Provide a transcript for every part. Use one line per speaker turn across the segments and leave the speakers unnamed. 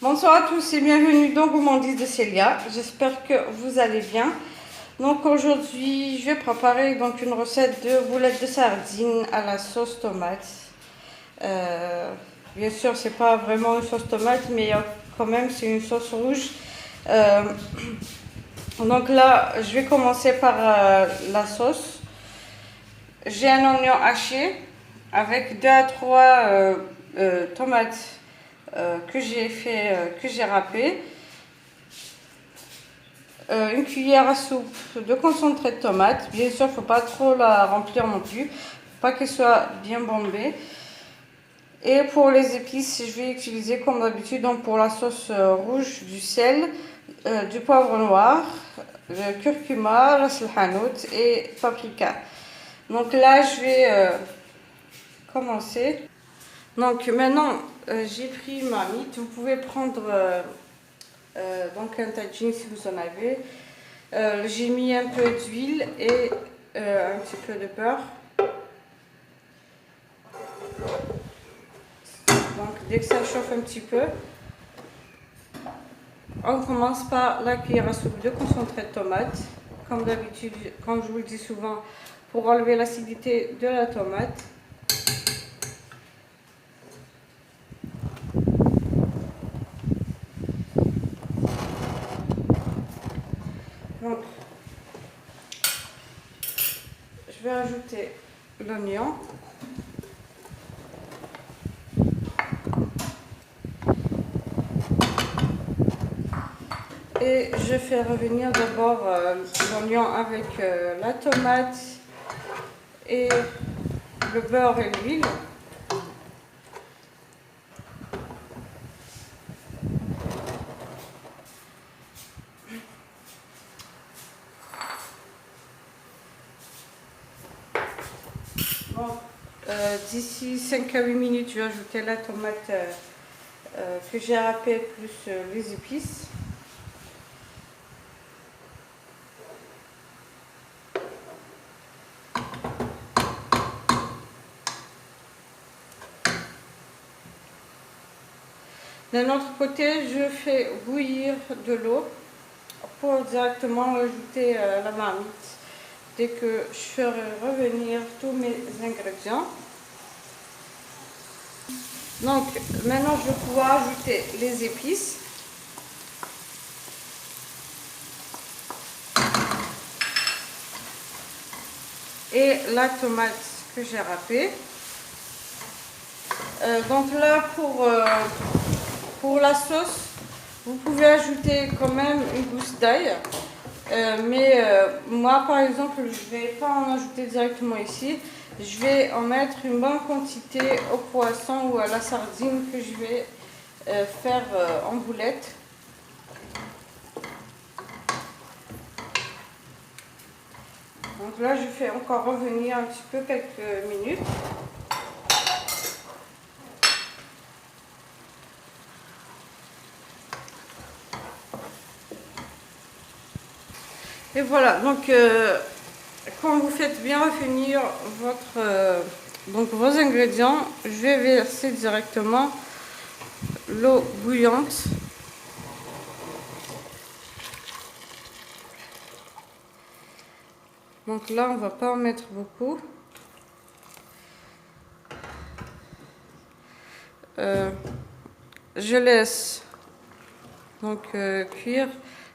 Bonsoir à tous et bienvenue dans Gourmandise de Célia. J'espère que vous allez bien. Donc aujourd'hui, je vais préparer donc une recette de boulettes de sardines à la sauce tomate. Bien sûr, c'est pas vraiment une sauce tomate, mais quand même c'est une sauce rouge. Euh, donc là, je vais commencer par la sauce. J'ai un oignon haché avec 2 à 3 tomates que j'ai râpé, une cuillère à soupe de concentré de tomate. Bien sûr, il ne faut pas trop la remplir non plus, pas qu'elle soit bien bombée. Et pour les épices, je vais utiliser comme d'habitude donc pour la sauce rouge du sel, du poivre noir, le curcuma, ras el hanout et paprika. Donc là, je vais commencer. Donc maintenant, j'ai pris ma mite. Vous pouvez prendre donc un tagine si vous en avez. J'ai mis un peu d'huile et un petit peu de beurre. Donc dès que ça chauffe un petit peu, on commence par la cuillère à soupe de concentré de tomate. Comme d'habitude, comme je vous le dis souvent, pour enlever l'acidité de la tomate. Donc, je vais ajouter l'oignon. Et je fais revenir d'abord l'oignon avec la tomate et le beurre et l'huile. Bon, d'ici 5 à 8 minutes, je vais ajouter la tomate que j'ai râpée plus les épices. D'un autre côté, je fais bouillir de l'eau pour directement ajouter la marmite dès que je ferai revenir tous mes ingrédients. Donc maintenant, je vais pouvoir ajouter les épices. Et la tomate que j'ai râpée. Donc là, pour la sauce, vous pouvez ajouter quand même une gousse d'ail. Mais moi, par exemple, je ne vais pas en ajouter directement ici. Je vais en mettre une bonne quantité au poisson ou à la sardine que je vais faire en boulettes. Donc là, je fais encore revenir un petit peu quelques minutes. Et voilà, donc quand vous faites bien revenir donc vos ingrédients, je vais verser directement l'eau bouillante. Donc là, on va pas en mettre beaucoup. Je laisse donc cuire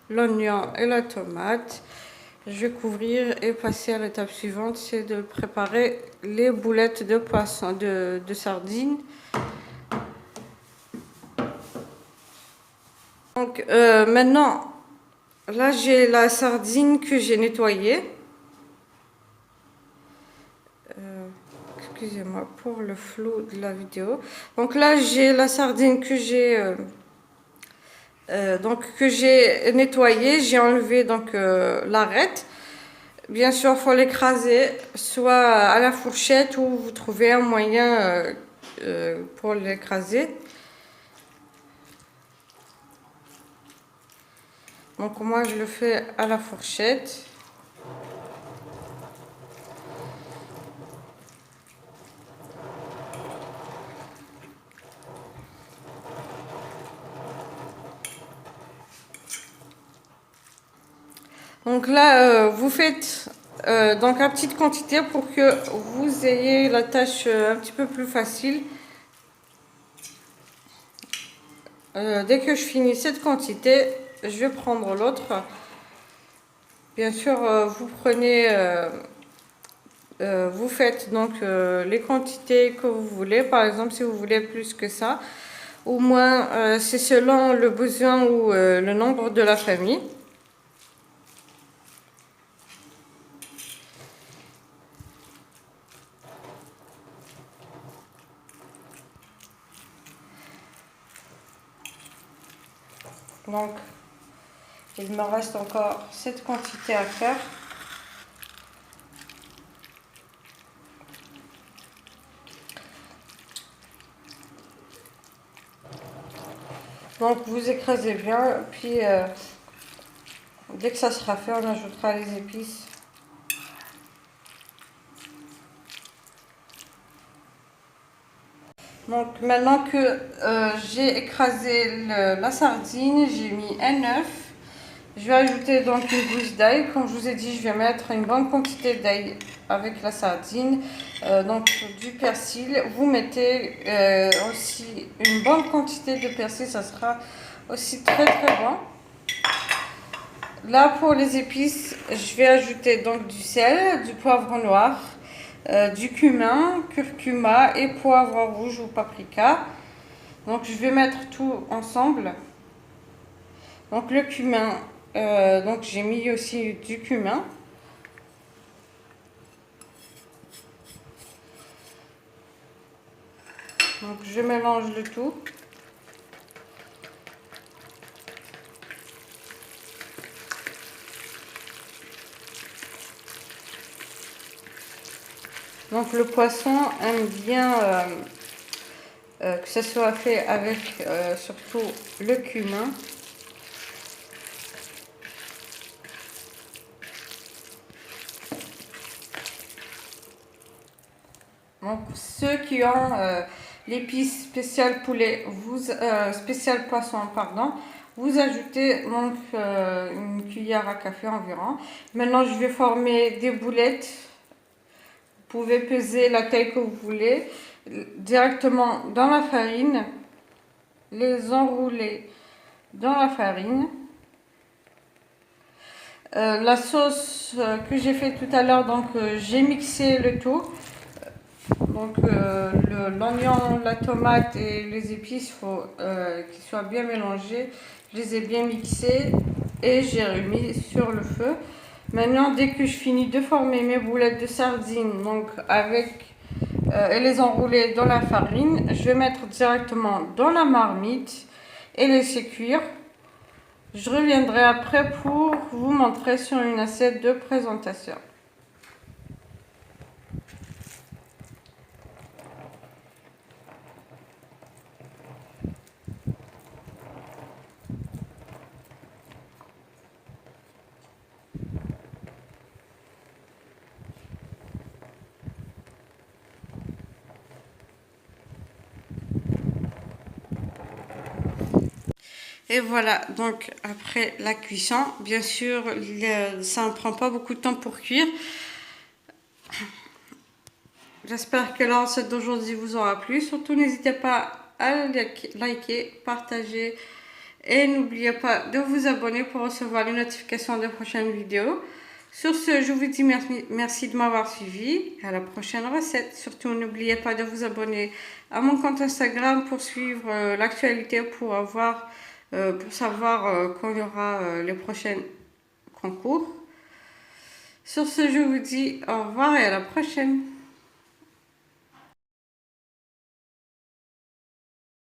l'oignon et la tomate. Je vais couvrir et passer à l'étape suivante, c'est de préparer les boulettes de poisson, de sardines. Donc maintenant, là j'ai la sardine que j'ai nettoyée. Excusez-moi pour le flou de la vidéo. Donc là j'ai la sardine que j'ai nettoyée. J'ai enlevé donc l'arête. Bien sûr, il faut l'écraser soit à la fourchette ou vous trouvez un moyen pour l'écraser. Donc moi je le fais à la fourchette. Donc là, vous faites donc à petite quantité pour que vous ayez la tâche un petit peu plus facile. Dès que je finis cette quantité, je vais prendre l'autre. Bien sûr, vous prenez, vous faites donc les quantités que vous voulez. Par exemple, si vous voulez plus que ça, ou moins, c'est selon le besoin ou le nombre de la famille. Donc, il me reste encore cette quantité à faire. Donc, vous écrasez bien, puis dès que ça sera fait, on ajoutera les épices. Donc, maintenant que j'ai écrasé la sardine, j'ai mis un œuf. Je vais ajouter donc une gousse d'ail. Comme je vous ai dit, je vais mettre une bonne quantité d'ail avec la sardine. Donc du persil. Vous mettez aussi une bonne quantité de persil. Ça sera aussi très bon. Là pour les épices, je vais ajouter donc du sel, du poivre noir, du cumin, curcuma et poivre rouge ou paprika. Donc je vais mettre tout ensemble. Donc le cumin, donc j'ai mis aussi du cumin. Donc je mélange le tout. Donc le poisson aime bien que ça soit fait avec surtout le cumin. Donc ceux qui ont l'épice spéciale poulet, spéciale poisson, pardon, vous ajoutez donc une cuillère à café environ. Maintenant je vais former des boulettes. Vous pouvez peser la taille que vous voulez directement dans la farine, les enrouler dans la farine. La sauce que j'ai fait tout à l'heure, donc j'ai mixé le tout. Donc l'oignon, la tomate et les épices, il faut qu'ils soient bien mélangés. Je les ai bien mixés et j'ai remis sur le feu. Maintenant, dès que je finis de former mes boulettes de sardines, donc et les enrouler dans la farine, je vais mettre directement dans la marmite et laisser cuire. Je reviendrai après pour vous montrer sur une assiette de présentation. Et voilà, donc après la cuisson, bien sûr, ça ne prend pas beaucoup de temps pour cuire. J'espère que la recette d'aujourd'hui vous aura plu. Surtout, n'hésitez pas à liker, partager et n'oubliez pas de vous abonner pour recevoir les notifications des prochaines vidéos. Sur ce, je vous dis merci de m'avoir suivi. À la prochaine recette. Surtout, n'oubliez pas de vous abonner à mon compte Instagram pour suivre l'actualité, pour savoir quand il y aura les prochains concours. Sur ce, je vous dis au revoir et à la prochaine.